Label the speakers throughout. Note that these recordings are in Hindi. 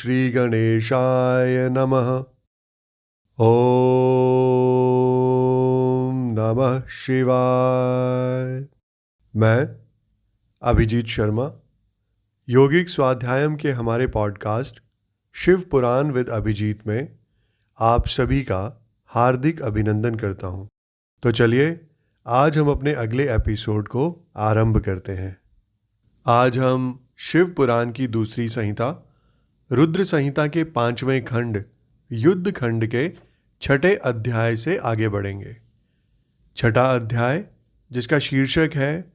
Speaker 1: श्री गणेशाय नमः। ओम नमः शिवाय। मैं अभिजीत शर्मा योगिक स्वाध्यायम के हमारे पॉडकास्ट शिव पुराण विद अभिजीत में आप सभी का हार्दिक अभिनंदन करता हूं। तो चलिए आज हम अपने अगले एपिसोड को आरंभ करते हैं। आज हम शिव पुराण की दूसरी संहिता रुद्र संहिता के 5वें खंड युद्ध खंड के 6ठे अध्याय से आगे बढ़ेंगे। छठा अध्याय, जिसका शीर्षक है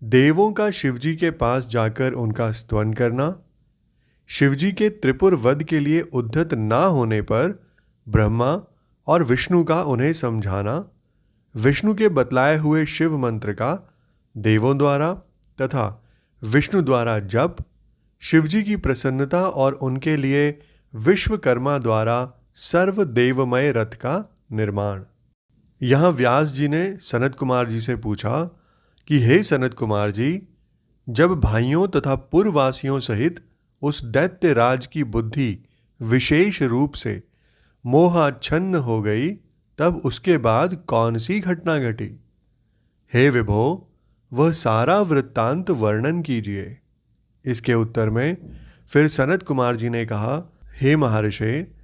Speaker 1: देवों का शिवजी के पास जाकर उनका स्तवन करना, शिवजी के त्रिपुर वध के लिए उद्धत ना होने पर ब्रह्मा और विष्णु का उन्हें समझाना, विष्णु के बतलाए हुए शिव मंत्र का देवों द्वारा तथा विष्णु द्वारा जप, शिवजी की प्रसन्नता और उनके लिए विश्वकर्मा द्वारा सर्वदेवमय रथ का निर्माण। यहाँ व्यास जी ने सनत कुमार जी से पूछा कि हे सनत कुमार जी, जब भाइयों तथा पुरवासियों सहित उस दैत्य राज की बुद्धि विशेष रूप से मोहाच्छन्न हो गई, तब उसके बाद कौन सी घटना घटी? हे विभो, वह सारा वृत्तांत वर्णन कीजिए। इसके उत्तर में फिर सनत कुमार जी ने कहा, हे महर्षि,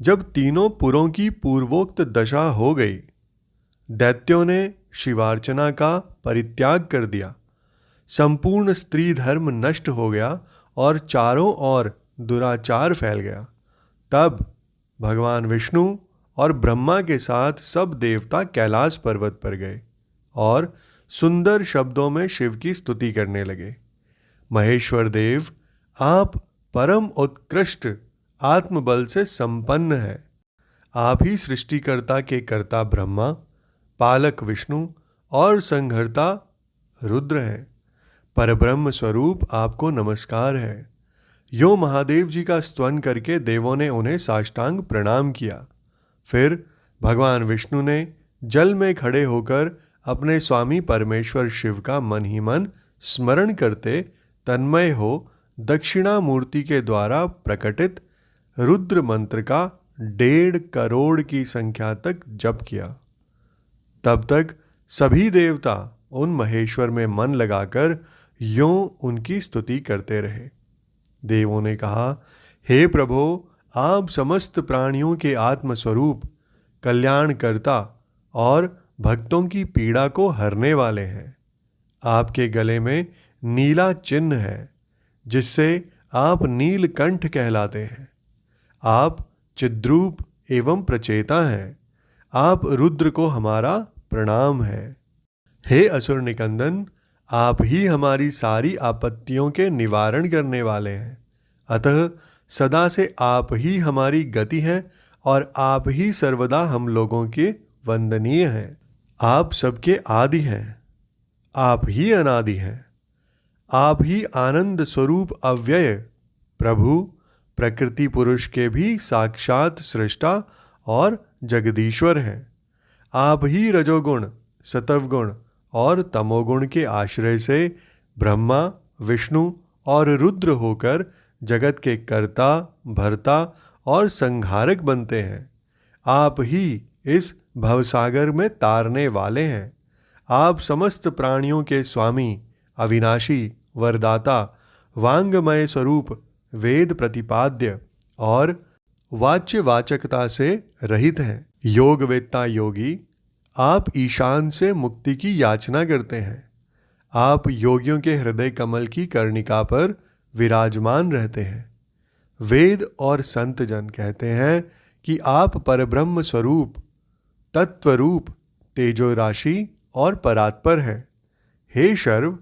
Speaker 1: जब तीनों पुरों की पूर्वोक्त दशा हो गई, दैत्यों ने शिवार्चना का परित्याग कर दिया, संपूर्ण स्त्री धर्म नष्ट हो गया और चारों ओर दुराचार फैल गया, तब भगवान विष्णु और ब्रह्मा के साथ सब देवता कैलाश पर्वत पर गए और सुंदर शब्दों में शिव की स्तुति करने लगे। महेश्वर देव, आप परम उत्कृष्ट आत्मबल से संपन्न है। आप ही सृष्टिकर्ता के कर्ता ब्रह्मा, पालक विष्णु और संहर्ता रुद्र हैं। परब्रह्म स्वरूप आपको नमस्कार है। यो महादेव जी का स्तवन करके देवों ने उन्हें साष्टांग प्रणाम किया। फिर भगवान विष्णु ने जल में खड़े होकर अपने स्वामी परमेश्वर शिव का मन ही मन स्मरण करते तन्मय हो दक्षिणा मूर्ति के द्वारा प्रकटित रुद्र मंत्र का 1.5 करोड़ की संख्या तक जप किया। तब तक सभी देवता उन महेश्वर में मन लगाकर यों उनकी स्तुति करते रहे। देवों ने कहा, हे प्रभो, आप समस्त प्राणियों के आत्मस्वरूप, कल्याणकर्ता और भक्तों की पीड़ा को हरने वाले हैं। आपके गले में नीला चिन्ह है, जिससे आप नीलकंठ कहलाते हैं। आप चिद्रूप एवं प्रचेता हैं। आप रुद्र को हमारा प्रणाम है। हे असुर निकंदन, आप ही हमारी सारी आपत्तियों के निवारण करने वाले हैं। अतः सदा से आप ही हमारी गति हैं और आप ही सर्वदा हम लोगों के वंदनीय हैं। आप सबके आदि हैं, आप ही अनादि हैं। आप ही आनंद स्वरूप अव्यय प्रभु, प्रकृति पुरुष के भी साक्षात सृष्टा और जगदीश्वर हैं। आप ही रजोगुण, सतवगुण और तमोगुण के आश्रय से ब्रह्मा, विष्णु और रुद्र होकर जगत के कर्ता, भर्ता और संहारक बनते हैं। आप ही इस भवसागर में तारने वाले हैं। आप समस्त प्राणियों के स्वामी, अविनाशी, वरदाता, वांगमय स्वरूप, वेद प्रतिपाद्य और वाच्यवाचकता से रहित हैं। योगवेत्ता योगी, आप ईशान से मुक्ति की याचना करते हैं। आप योगियों के हृदय कमल की कर्णिका पर विराजमान रहते हैं। वेद और संत जन कहते हैं कि आप परब्रह्म स्वरूप, तत्वरूप, तेजो राशि और परात्पर हैं। हे शर्व,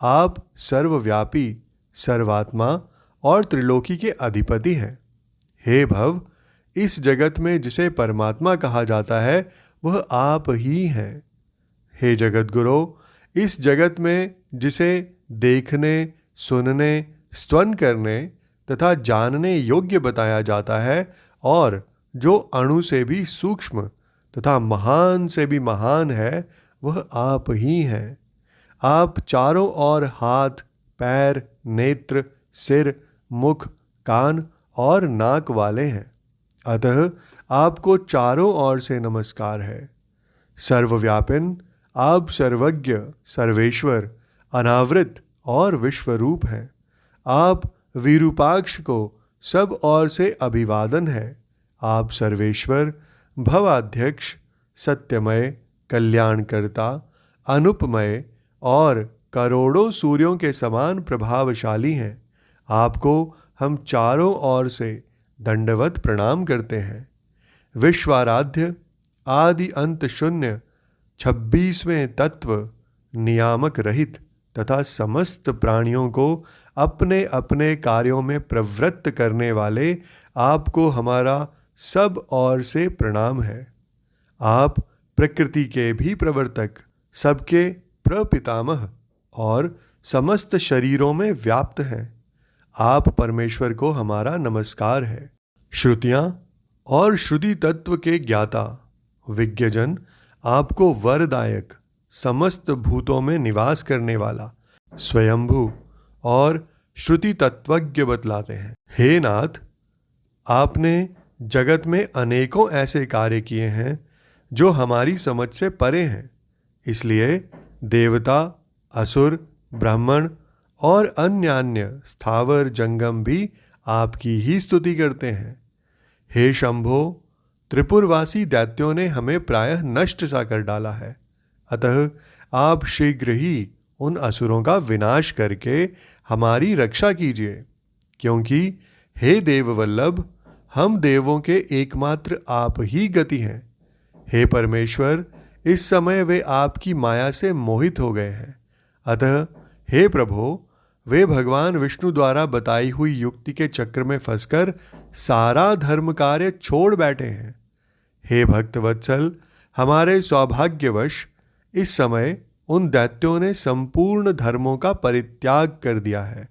Speaker 1: आप सर्वव्यापी, सर्वात्मा और त्रिलोकी के अधिपति हैं। हे भव, इस जगत में जिसे परमात्मा कहा जाता है वह आप ही हैं। हे जगत गुरु, इस जगत में जिसे देखने, सुनने, स्तवन करने तथा जानने योग्य बताया जाता है और जो अणु से भी सूक्ष्म तथा महान से भी महान है, वह आप ही हैं। आप चारों ओर हाथ, पैर, नेत्र, सिर, मुख, कान और नाक वाले हैं, अतः आपको चारों ओर से नमस्कार है। सर्वव्यापिन, आप सर्वज्ञ, सर्वेश्वर, अनावृत और विश्वरूप हैं। आप विरूपाक्ष को सब ओर से अभिवादन है। आप सर्वेश्वर, भवाध्यक्ष, सत्यमय, कल्याणकर्ता, अनुपमय और करोड़ों सूर्यों के समान प्रभावशाली हैं। आपको हम चारों ओर से दंडवत प्रणाम करते हैं। विश्वाराध्य, आदि अंत शून्य, 26वें तत्व, नियामक रहित तथा समस्त प्राणियों को अपने अपने कार्यों में प्रवृत्त करने वाले आपको हमारा सब ओर से प्रणाम है। आप प्रकृति के भी प्रवर्तक, सबके प्रपितामह और समस्त शरीरों में व्याप्त हैं। आप परमेश्वर को हमारा नमस्कार है। श्रुतियाँ और श्रुति तत्व के ज्ञाता, विज्ञजन आपको वरदायक, समस्त भूतों में निवास करने वाला, स्वयंभू और श्रुति तत्वज्ञ बतलाते हैं। हे नाथ, आपने जगत में अनेकों ऐसे कार्य किए हैं जो हमारी समझ से परे हैं, इसलिए देवता, असुर, ब्राह्मण और अन्य स्थावर जंगम भी आपकी ही स्तुति करते हैं। हे शंभो, त्रिपुरवासी दैत्यों ने हमें प्रायः नष्ट सा कर डाला है, अतः आप शीघ्र ही उन असुरों का विनाश करके हमारी रक्षा कीजिए, क्योंकि हे देववल्लभ, हम देवों के एकमात्र आप ही गति हैं। हे परमेश्वर, इस समय वे आपकी माया से मोहित हो गए हैं, अतः हे प्रभो, वे भगवान विष्णु द्वारा बताई हुई युक्ति के चक्र में फंसकर सारा धर्म कार्य छोड़ बैठे हैं। हे भक्तवत्सल, हमारे सौभाग्यवश इस समय उन दैत्यों ने संपूर्ण धर्मों का परित्याग कर दिया है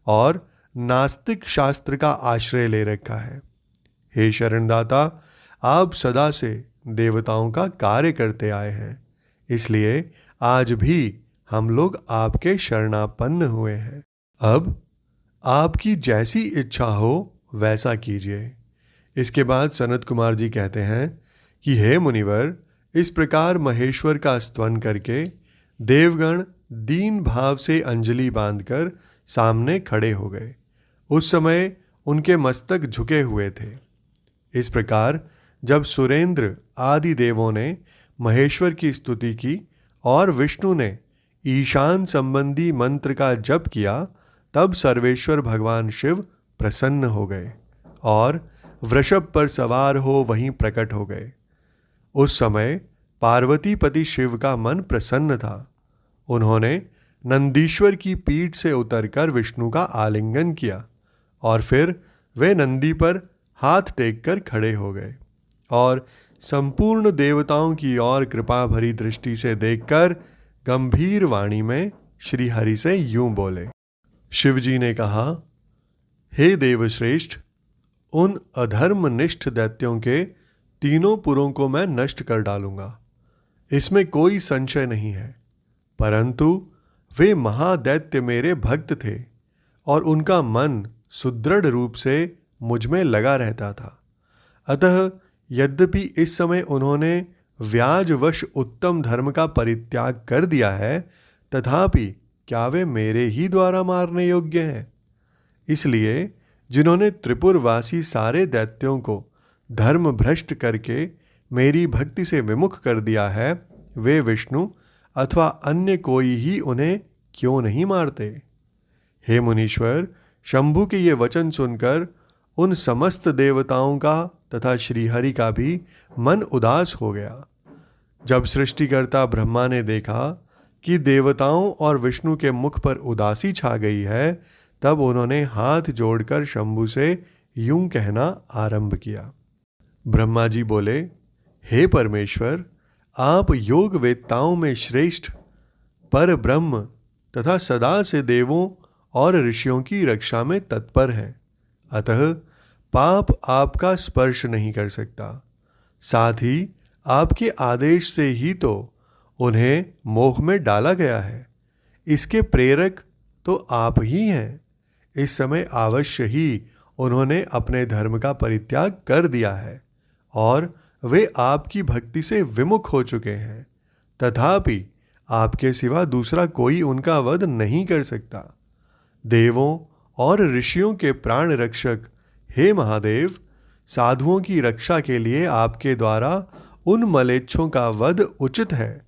Speaker 1: और नास्तिक शास्त्र का आश्रय ले रखा है। हे शरणदाता, आप सदा से देवताओं का कार्य करते आए हैं, इसलिए आज भी हम लोग आपके शरणापन्न हुए हैं। अब आपकी जैसी इच्छा हो वैसा कीजिए। इसके बाद सनत कुमार जी कहते हैं कि हे मुनिवर, इस प्रकार महेश्वर का स्तवन करके देवगण दीन भाव से अंजलि बांधकर सामने खड़े हो गए। उस समय उनके मस्तक झुके हुए थे। इस प्रकार जब सुरेंद्र आदि देवों ने महेश्वर की स्तुति की और विष्णु ने ईशान संबंधी मंत्र का जप किया, तब सर्वेश्वर भगवान शिव प्रसन्न हो गए और वृषभ पर सवार हो वहीं प्रकट हो गए। उस समय पार्वती पति शिव का मन प्रसन्न था। उन्होंने नंदीश्वर की पीठ से उतरकर विष्णु का आलिंगन किया और फिर वे नंदी पर हाथ टेककर खड़े हो गए और संपूर्ण देवताओं की ओर कृपा भरी दृष्टि से देखकर गंभीर वाणी में श्री हरि से यूं बोले। शिवजी ने कहा, हे देवश्रेष्ठ, उन अधर्मनिष्ठ दैत्यों के तीनों पुरों को मैं नष्ट कर डालूंगा, इसमें कोई संशय नहीं है। परंतु वे महादैत्य मेरे भक्त थे और उनका मन सुदृढ़ रूप से मुझ में लगा रहता था। अतः यद्यपि इस समय उन्होंने व्याजवश उत्तम धर्म का परित्याग कर दिया है, तथापि क्या वे मेरे ही द्वारा मारने योग्य हैं? इसलिए जिन्होंने त्रिपुरवासी सारे दैत्यों को धर्म भ्रष्ट करके मेरी भक्ति से विमुख कर दिया है, वे विष्णु अथवा अन्य कोई ही उन्हें क्यों नहीं मारते? हे मुनीश्वर, शंभु के ये वचन सुनकर उन समस्त देवताओं का तथा श्रीहरि का भी मन उदास हो गया। जब सृष्टिकर्ता ब्रह्मा ने देखा कि देवताओं और विष्णु के मुख पर उदासी छा गई है, तब उन्होंने हाथ जोड़कर शंभु से यूं कहना आरंभ किया। ब्रह्मा जी बोले, हे परमेश्वर, आप योग वेत्ताओं में श्रेष्ठ पर ब्रह्म तथा सदा से देवों और ऋषियों की रक्षा में तत्पर हैं, अतः पाप आपका स्पर्श नहीं कर सकता। साथ ही आपके आदेश से ही तो उन्हें मोह में डाला गया है। इसके प्रेरक तो आप ही हैं। इस समय अवश्य ही उन्होंने अपने धर्म का परित्याग कर दिया है और वे आपकी भक्ति से विमुख हो चुके हैं, तथापि आपके सिवा दूसरा कोई उनका वध नहीं कर सकता। देवों और ऋषियों के प्राण रक्षक हे महादेव, साधुओं की रक्षा के लिए आपके द्वारा उन मलेच्छों का वध उचित है।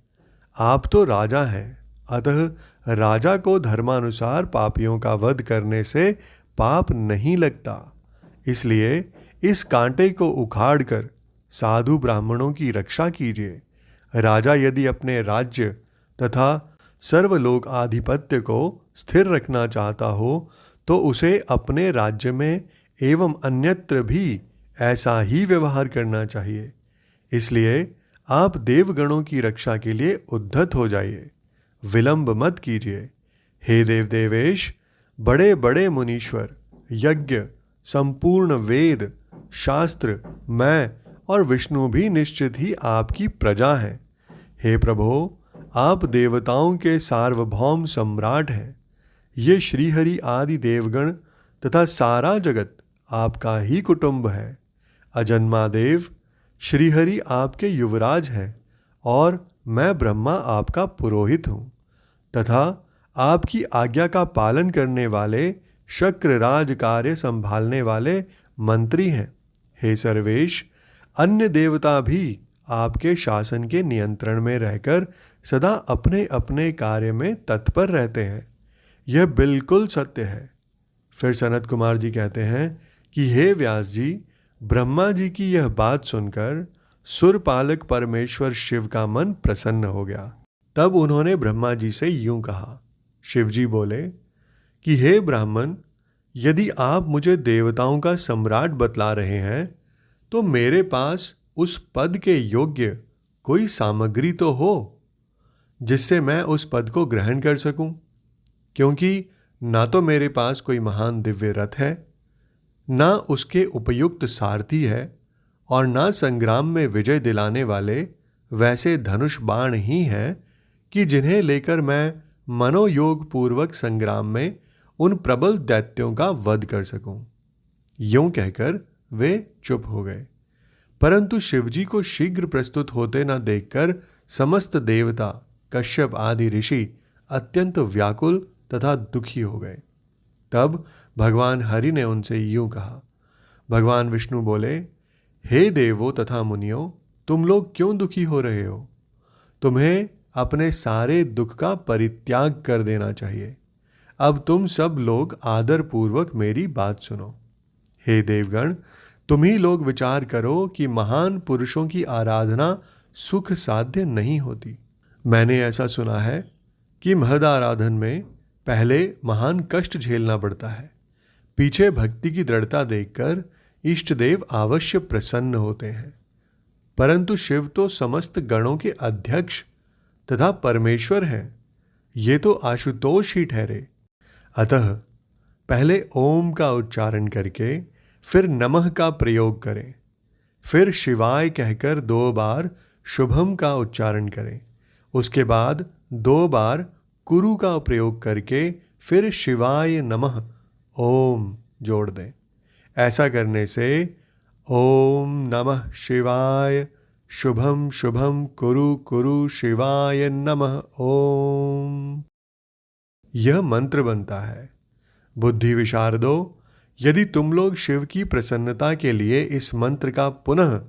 Speaker 1: आप तो राजा हैं, अतः राजा को धर्मानुसार पापियों का वध करने से पाप नहीं लगता। इसलिए इस कांटे को उखाड़कर साधु ब्राह्मणों की रक्षा कीजिए। राजा यदि अपने राज्य तथा सर्वलोक आधिपत्य को स्थिर रखना चाहता हो तो उसे अपने राज्य में एवं अन्यत्र भी ऐसा ही व्यवहार करना चाहिए। इसलिए आप देवगणों की रक्षा के लिए उद्धत हो जाइए, विलंब मत कीजिए। हे देव देवेश, बड़े बड़े मुनीश्वर, यज्ञ, संपूर्ण वेद, शास्त्र, मैं और विष्णु भी निश्चित ही आपकी प्रजा हैं। हे प्रभो, आप देवताओं के सार्वभौम सम्राट हैं। ये श्रीहरि आदि देवगण तथा सारा जगत आपका ही कुटुंब है। अजन्मा देव, श्रीहरि आपके युवराज हैं और मैं ब्रह्मा आपका पुरोहित हूँ तथा आपकी आज्ञा का पालन करने वाले शक्र राज कार्य संभालने वाले मंत्री हैं। हे सर्वेश, अन्य देवता भी आपके शासन के नियंत्रण में रहकर सदा अपने अपने कार्य में तत्पर रहते हैं। यह बिल्कुल सत्य है। फिर सनत कुमार जी कहते हैं कि हे व्यास जी, ब्रह्मा जी की यह बात सुनकर सुरपालक परमेश्वर शिव का मन प्रसन्न हो गया। तब उन्होंने ब्रह्मा जी से यूं कहा। शिव जी बोले कि हे ब्राह्मण, यदि आप मुझे देवताओं का सम्राट बतला रहे हैं तो मेरे पास उस पद के योग्य कोई सामग्री तो हो जिससे मैं उस पद को ग्रहण कर सकूं, क्योंकि ना तो मेरे पास कोई महान दिव्य रथ है, ना उसके उपयुक्त सारथी है और ना संग्राम में विजय दिलाने वाले वैसे धनुष बाण ही हैं कि जिन्हें लेकर मैं मनोयोग पूर्वक संग्राम में उन प्रबल दैत्यों का वध कर सकूं। यूं कहकर वे चुप हो गए। परंतु शिवजी को शीघ्र प्रस्तुत होते न देखकर समस्त देवता, कश्यप आदि ऋषि अत्यंत व्याकुल तथा दुखी हो गए। तब भगवान हरि ने उनसे यूं कहा। भगवान विष्णु बोले, हे देवों तथा मुनियों, तुम लोग क्यों दुखी हो रहे हो? तुम्हें अपने सारे दुख का परित्याग कर देना चाहिए। अब तुम सब लोग आदर पूर्वक मेरी बात सुनो। हे देवगण, तुम ही लोग विचार करो कि महान पुरुषों की आराधना सुख साध्य नहीं होती। मैंने ऐसा सुना है कि महद आराधन में पहले महान कष्ट झेलना पड़ता है। पीछे भक्ति की दृढ़ता देखकर इष्ट देव अवश्य प्रसन्न होते हैं। परंतु शिव तो समस्त गणों के अध्यक्ष तथा परमेश्वर हैं। ये तो आशुतोष ही ठहरे। अतः पहले ओम का उच्चारण करके फिर नमः का प्रयोग करें, फिर शिवाय कहकर 2 बार शुभम का उच्चारण करें, उसके बाद 2 बार कुरु का प्रयोग करके फिर शिवाय नमः ओम जोड़ दें। ऐसा करने से ओम नमः शिवाय शुभम शुभम कुरु कुरु शिवाय नमः ओम, यह मंत्र बनता है। बुद्धि विशारदो, यदि तुम लोग शिव की प्रसन्नता के लिए इस मंत्र का पुनः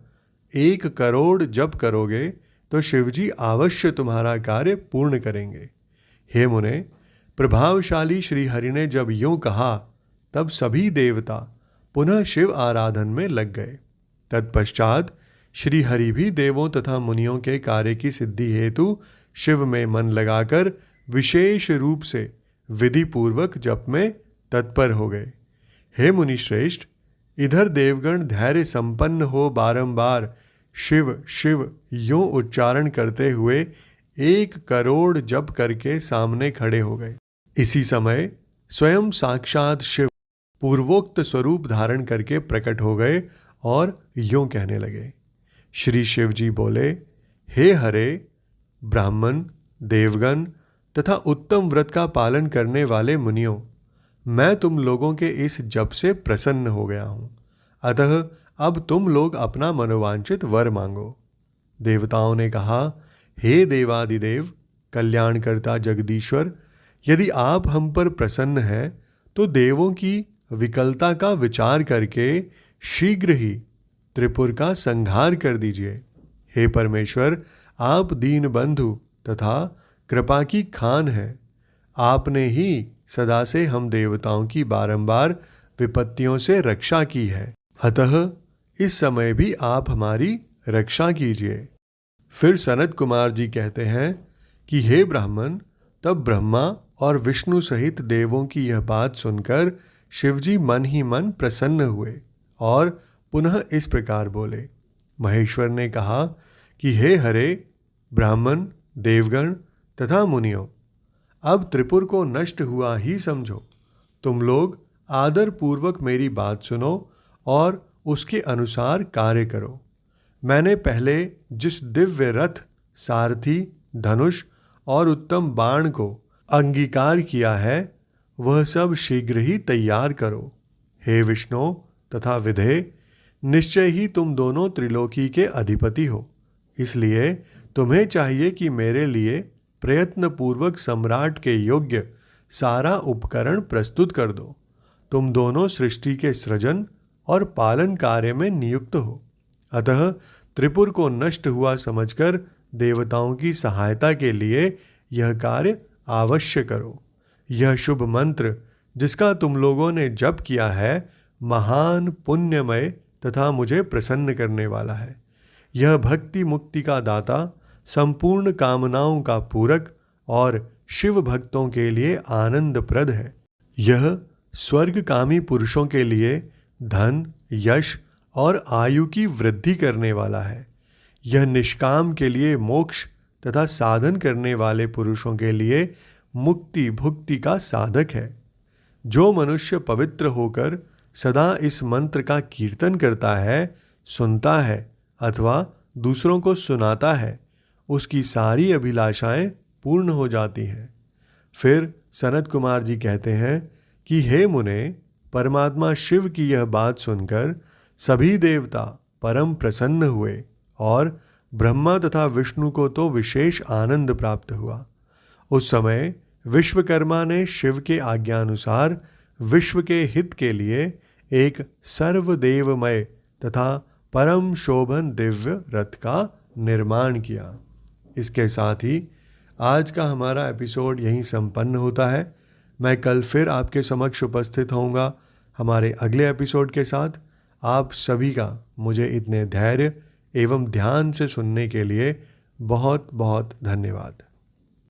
Speaker 1: 1 करोड़ जप करोगे तो शिवजी अवश्य तुम्हारा कार्य पूर्ण करेंगे। हे मुने, प्रभावशाली श्री हरि ने जब यूं कहा तब सभी देवता पुनः शिव आराधन में लग गए। तत्पश्चात श्री हरि भी देवों तथा मुनियों के कार्य की सिद्धि हेतु शिव में मन लगाकर विशेष रूप से विधि पूर्वक जप में तत्पर हो गए। हे मुनि श्रेष्ठ, इधर देवगण धैर्य संपन्न हो बारंबार शिव शिव यूं उच्चारण करते हुए 1 करोड़ जप करके सामने खड़े हो गए। इसी समय स्वयं साक्षात शिव पूर्वोक्त स्वरूप धारण करके प्रकट हो गए और यूं कहने लगे। श्री शिव जी बोले, हे हरे, ब्राह्मण, देवगण तथा उत्तम व्रत का पालन करने वाले मुनियों, मैं तुम लोगों के इस जप से प्रसन्न हो गया हूं, अतः अब तुम लोग अपना मनोवांछित वर मांगो। देवताओं ने कहा, हे देवादिदेव, कल्याणकर्ता जगदीश्वर, यदि आप हम पर प्रसन्न हैं तो देवों की विकलता का विचार करके शीघ्र ही त्रिपुर का संहार कर दीजिए। हे परमेश्वर, आप दीन बंधु तथा कृपा की खान हैं। आपने ही सदा से हम देवताओं की बारंबार विपत्तियों से रक्षा की है, अतः इस समय भी आप हमारी रक्षा कीजिए। फिर सनत कुमार जी कहते हैं कि हे ब्राह्मण, तब ब्रह्मा और विष्णु सहित देवों की यह बात सुनकर शिवजी मन ही मन प्रसन्न हुए और पुनः इस प्रकार बोले। महेश्वर ने कहा कि हे हरे ब्राह्मण, देवगण तथा मुनियों, अब त्रिपुर को नष्ट हुआ ही समझो। तुम लोग आदर पूर्वक मेरी बात सुनो और उसके अनुसार कार्य करो। मैंने पहले जिस दिव्य रथ, सारथी, धनुष और उत्तम बाण को अंगीकार किया है, वह सब शीघ्र ही तैयार करो। हे विष्णु तथा विधे, निश्चय ही तुम दोनों त्रिलोकी के अधिपति हो, इसलिए तुम्हें चाहिए कि मेरे लिए प्रयत्नपूर्वक सम्राट के योग्य सारा उपकरण प्रस्तुत कर दो। तुम दोनों सृष्टि के सृजन और पालन कार्य में नियुक्त हो, अतः त्रिपुर को नष्ट हुआ समझकर देवताओं की सहायता के लिए यह कार्य अवश्य करो। यह शुभ मंत्र जिसका तुम लोगों ने जप किया है, महान पुण्यमय तथा मुझे प्रसन्न करने वाला है। यह भक्ति मुक्ति का दाता, संपूर्ण कामनाओं का पूरक और शिव भक्तों के लिए आनंदप्रद है। यह स्वर्गकामी पुरुषों के लिए धन, यश और आयु की वृद्धि करने वाला है। यह निष्काम के लिए मोक्ष तथा साधन करने वाले पुरुषों के लिए मुक्ति भुक्ति का साधक है। जो मनुष्य पवित्र होकर सदा इस मंत्र का कीर्तन करता है, सुनता है अथवा दूसरों को सुनाता है, उसकी सारी अभिलाषाएं पूर्ण हो जाती हैं। फिर सनत कुमार जी कहते हैं कि हे मुने, परमात्मा शिव की यह बात सुनकर सभी देवता परम प्रसन्न हुए और ब्रह्मा तथा विष्णु को तो विशेष आनंद प्राप्त हुआ। उस समय विश्वकर्मा ने शिव के आज्ञानुसार विश्व के हित के लिए एक सर्वदेवमय तथा परम शोभन दिव्य रथ का निर्माण किया। इसके साथ ही आज का हमारा एपिसोड यहीं संपन्न होता है। मैं कल फिर आपके समक्ष उपस्थित होऊंगा हमारे अगले एपिसोड के साथ। आप सभी का मुझे इतने धैर्य एवं ध्यान से सुनने के लिए बहुत बहुत धन्यवाद।